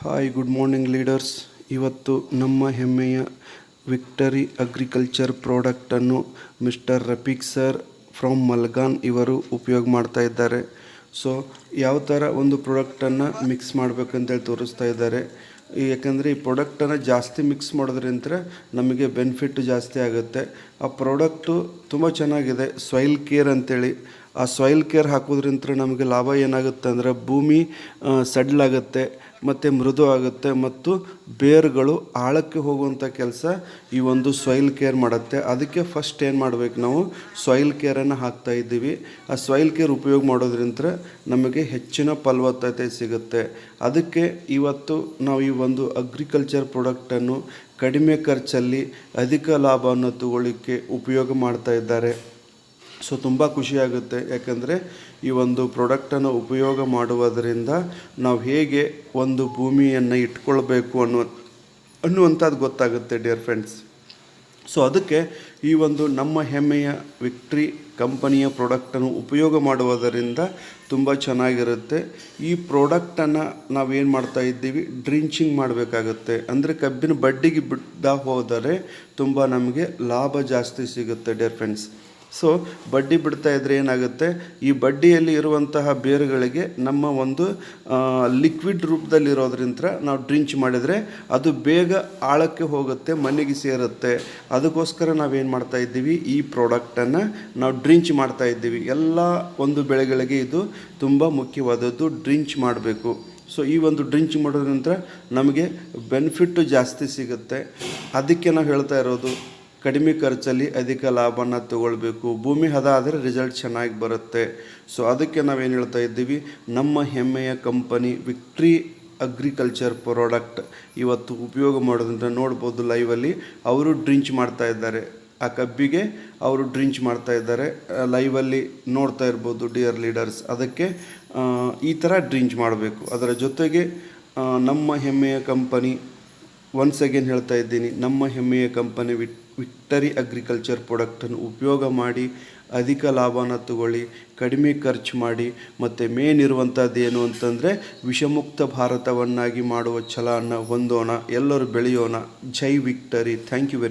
Hi good morning leaders. ಇವತ್ತು ನಮ್ಮ ಹೆಮ್ಮೆಯ ವಿಕ್ಟರಿ ಅಗ್ರಿಕಲ್ಚರ್ ಪ್ರಾಡಕ್ಟನ್ನು ಮಿಸ್ಟರ್ ರಫೀಕ್ ಸರ್ ಫ್ರಮ್ ಮಲ್ಗಾನ್ ಇವರು ಉಪಯೋಗ ಮಾಡ್ತಾ ಇದ್ದಾರೆ. ಸೊ ಯಾವ ಥರ ಒಂದು ಪ್ರಾಡಕ್ಟನ್ನು ಮಿಕ್ಸ್ ಮಾಡಬೇಕಂತೇಳಿ ತೋರಿಸ್ತಾ ಇದ್ದಾರೆ. ಯಾಕಂದರೆ ಈ ಪ್ರಾಡಕ್ಟನ್ನು ಜಾಸ್ತಿ ಮಿಕ್ಸ್ ಮಾಡೋದ್ರಿಂದ ನಮಗೆ ಬೆನಿಫಿಟ್ ಜಾಸ್ತಿ ಆಗುತ್ತೆ. ಆ ಪ್ರಾಡಕ್ಟು ತುಂಬ ಚೆನ್ನಾಗಿದೆ, ಸಾಯಿಲ್ ಕೇರ್ ಅಂತೇಳಿ. ಆ ಸಾಯಿಲ್ ಕೇರ್ ಹಾಕೋದ್ರಿಂದ ನಮಗೆ ಲಾಭ ಏನಾಗುತ್ತೆ ಅಂದರೆ ಭೂಮಿ ಸಡ್ಲಾಗುತ್ತೆ ಮತ್ತು ಮೃದು ಆಗುತ್ತೆ ಮತ್ತು ಬೇರುಗಳು ಆಳಕ್ಕೆ ಹೋಗುವಂಥ ಕೆಲಸ ಈ ಒಂದು ಸಾಯಿಲ್ ಕೇರ್ ಮಾಡುತ್ತೆ. ಅದಕ್ಕೆ ಫಸ್ಟ್ ಏನು ಮಾಡಬೇಕು, ನಾವು ಸಾಯಿಲ್ ಕೇರನ್ನು ಹಾಕ್ತಾ ಇದ್ದೀವಿ. ಆ ಸಾಯಿಲ್ ಕೇರ್ ಉಪಯೋಗ ಮಾಡೋದ್ರಿಂದ ನಮಗೆ ಹೆಚ್ಚಿನ ಫಲವತ್ತತೆ ಸಿಗುತ್ತೆ. ಅದಕ್ಕೆ ಇವತ್ತು ನಾವು ಈ ಒಂದು ಅಗ್ರಿಕಲ್ಚರ್ ಪ್ರಾಡಕ್ಟನ್ನು ಕಡಿಮೆ ಖರ್ಚಲ್ಲಿ ಅಧಿಕ ಲಾಭವನ್ನು ತಗೊಳ್ಳಿಕ್ಕೆ ಉಪಯೋಗ ಮಾಡ್ತಾ ಇದ್ದಾರೆ. ಸೊ ತುಂಬ ಖುಷಿಯಾಗುತ್ತೆ, ಯಾಕಂದರೆ ಈ ಒಂದು ಪ್ರಾಡಕ್ಟನ್ನು ಉಪಯೋಗ ಮಾಡುವುದರಿಂದ ನಾವು ಹೇಗೆ ಒಂದು ಭೂಮಿಯನ್ನು ಇಟ್ಕೊಳ್ಬೇಕು ಅನ್ನುವಂಥದ್ದು ಗೊತ್ತಾಗುತ್ತೆ ಡಿಯರ್ ಫ್ರೆಂಡ್ಸ್. ಸೊ ಅದಕ್ಕೆ ಈ ಒಂದು ನಮ್ಮ ಹೆಮ್ಮೆಯ ವಿಕ್ಟ್ರಿ ಕಂಪನಿಯ ಪ್ರಾಡಕ್ಟನ್ನು ಉಪಯೋಗ ಮಾಡುವುದರಿಂದ ತುಂಬ ಚೆನ್ನಾಗಿರುತ್ತೆ. ಈ ಪ್ರಾಡಕ್ಟನ್ನು ನಾವೇನು ಮಾಡ್ತಾ ಇದ್ದೀವಿ, ಡ್ರಿಂಚಿಂಗ್ ಮಾಡಬೇಕಾಗುತ್ತೆ. ಅಂದರೆ ಕಬ್ಬಿನ ಬಡ್ಡಿಗೆ ಬಿಡ್ತಾ ಹೋದರೆ ತುಂಬ ನಮಗೆ ಲಾಭ ಜಾಸ್ತಿ ಸಿಗುತ್ತೆ ಡಿಯರ್ ಫ್ರೆಂಡ್ಸ್. ಸೊ ಬಡ್ಡಿ ಬಿಡ್ತಾ ಇದ್ದರೆ ಏನಾಗುತ್ತೆ, ಈ ಬಡ್ಡಿಯಲ್ಲಿ ಇರುವಂತಹ ಬೇರುಗಳಿಗೆ ನಮ್ಮ ಒಂದು ಲಿಕ್ವಿಡ್ ರೂಪದಲ್ಲಿರೋದ್ರಿಂದ ನಾವು ಡ್ರಿಂಚ್ ಮಾಡಿದರೆ ಅದು ಬೇಗ ಆಳಕ್ಕೆ ಹೋಗುತ್ತೆ, ಮನೆಗೆ ಸೇರುತ್ತೆ. ಅದಕ್ಕೋಸ್ಕರ ನಾವೇನು ಮಾಡ್ತಾ ಇದ್ದೀವಿ, ಈ ಪ್ರಾಡಕ್ಟನ್ನು ನಾವು ಡ್ರಿಂಚ್ ಮಾಡ್ತಾ ಇದ್ದೀವಿ. ಎಲ್ಲ ಒಂದು ಬೆಳೆಗಳಿಗೆ ಇದು ತುಂಬ ಮುಖ್ಯವಾದದ್ದು, ಡ್ರಿಂಚ್ ಮಾಡಬೇಕು. ಸೊ ಈ ಒಂದು ಡ್ರಿಂಚ್ ಮಾಡೋದ್ರಿಂದ ನಮಗೆ ಬೆನಿಫಿಟ್ಟು ಜಾಸ್ತಿ ಸಿಗುತ್ತೆ. ಅದಕ್ಕೆ ನಾವು ಹೇಳ್ತಾ ಇರೋದು, ಕಡಿಮೆ ಖರ್ಚಲ್ಲಿ ಅಧಿಕ ಲಾಭನ ತಗೊಳ್ಬೇಕು. ಭೂಮಿ ಹದ ಆದರೆ ರಿಸಲ್ಟ್ ಚೆನ್ನಾಗಿ ಬರುತ್ತೆ. ಸೊ ಅದಕ್ಕೆ ನಾವೇನು ಹೇಳ್ತಾ ಇದ್ದೀವಿ, ನಮ್ಮ ಹೆಮ್ಮೆಯ ಕಂಪನಿ ವಿಕ್ಟ್ರಿ ಅಗ್ರಿಕಲ್ಚರ್ ಪ್ರಾಡಕ್ಟ್ ಇವತ್ತು ಉಪಯೋಗ ಮಾಡೋದ್ರಿಂದ ನೋಡ್ಬೋದು ಲೈವಲ್ಲಿ ಅವರು ಡ್ರಿಂಚ್ ಮಾಡ್ತಾ ಇದ್ದಾರೆ. ಆ ಕಬ್ಬಿಗೆ ಅವರು ಡ್ರಿಂಚ್ ಮಾಡ್ತಾ ಇದ್ದಾರೆ, ಲೈವಲ್ಲಿ ನೋಡ್ತಾ ಇರ್ಬೋದು ಡಿಯರ್ ಲೀಡರ್ಸ್. ಅದಕ್ಕೆ ಈ ಥರ ಡ್ರಿಂಚ್ ಮಾಡಬೇಕು. ಅದರ ಜೊತೆಗೆ ನಮ್ಮ ಹೆಮ್ಮೆಯ ಕಂಪನಿ, ಒನ್ಸ್ ಅಗೇನ್ ಹೇಳ್ತಾ ಇದ್ದೀನಿ, ನಮ್ಮ ಹೆಮ್ಮೆಯ ಕಂಪನಿ ವಿಕ್ಟರಿ ಅಗ್ರಿಕಲ್ಚರ್ ಪ್ರಾಡಕ್ಟನ್ನು ಉಪಯೋಗ ಮಾಡಿ ಅಧಿಕ ಲಾಭನ ತಗೊಳ್ಳಿ, ಕಡಿಮೆ ಖರ್ಚು ಮಾಡಿ, ಮತ್ತು ಮೇನ್ ಇರುವಂಥದ್ದು ಏನು ಅಂತಂದರೆ ವಿಷಮುಕ್ತ ಭಾರತವನ್ನಾಗಿ ಮಾಡುವ ಛಲವನ್ನು ಹೊಂದೋಣ, ಎಲ್ಲರೂ ಬೆಳೆಯೋಣ. ಜೈ ವಿಕ್ಟರಿ. Thank you very